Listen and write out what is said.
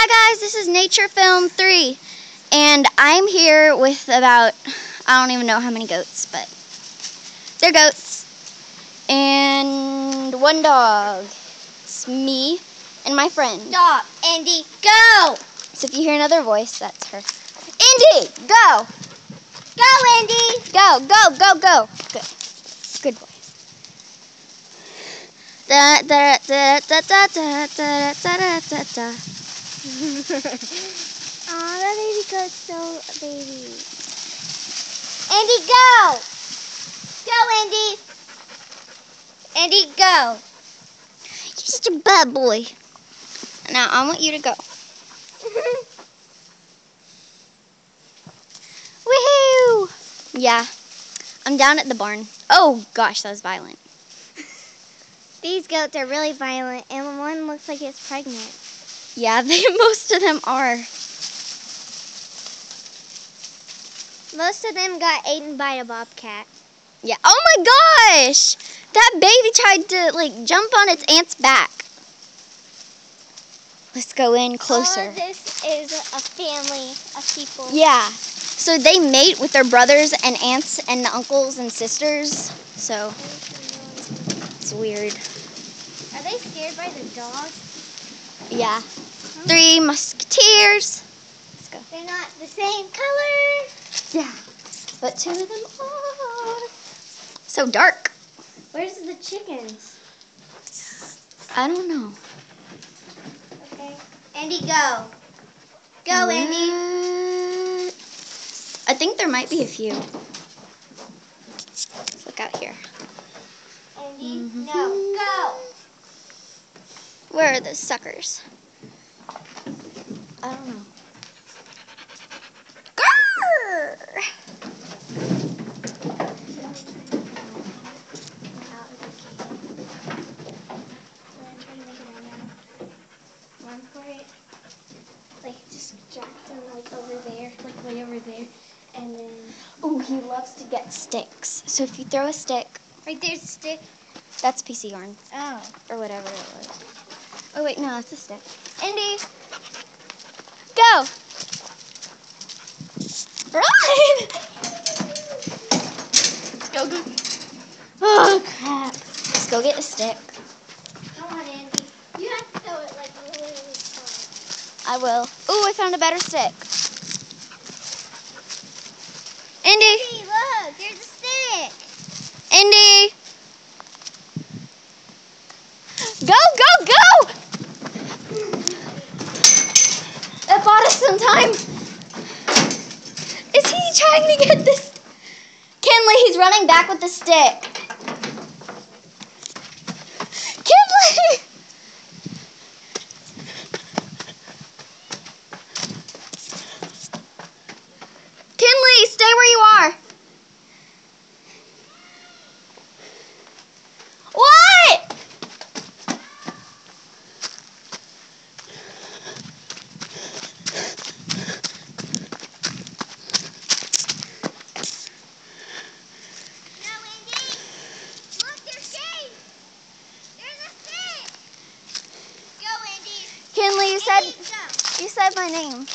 Hi guys, this is Nature Film 3, and I'm here with about, I don't even know how many goats, but they're goats, and one dog. It's me and my friend. Dog, Andy, go! So if you hear another voice, that's her. Indy, go! Go, Andy! Go, go, go, go. Good. Good voice. Da da da da da da da da da da. Aw, that baby goat's so baby. Andy, go! Go, Andy! Andy, go! You're such a bad boy. Now I want you to go. Woohoo! Yeah, I'm down at the barn. Oh gosh, that was violent. These goats are really violent, and one looks like it's pregnant. Yeah, most of them are. Most of them got eaten by a bobcat. Yeah. Oh my gosh! That baby tried to jump on its aunt's back. Let's go in closer. This is a family of people. Yeah. So they mate with their brothers and aunts and uncles and sisters. So it's weird. Are they scared by the dog? Yeah. Three musketeers. Let's go. They're not the same color. Yeah. But two of them are. So dark. Where's the chickens? I don't know. Okay. Andy, go. Go, Andy. What? I think there might be a few. Let's look out here. Andy, no. Go. Where are those suckers? I don't know. Grrr! Run for it. Just drag them over there, way over there, and then. Oh, he loves to get sticks. So if you throw a stick, Right there's a stick. that's PC yarn Oh. or whatever it was. Oh wait, no, that's a stick. Indy, go! Run! Go, go. Oh crap! Let's go get a stick. Come on, Andy. You have to throw it really far. I will. Ooh, I found a better stick. Indy! Andy, look, there's a stick. Indy! Go, go, go! That bought us some time. Is he trying to get this? Kinley, he's running back with the stick. Kinley! Kinley, stay where you are. What? No, Andy. Look, there's shade. There's a stick. Go, Andy. Kinley, Andy, go. you said my name.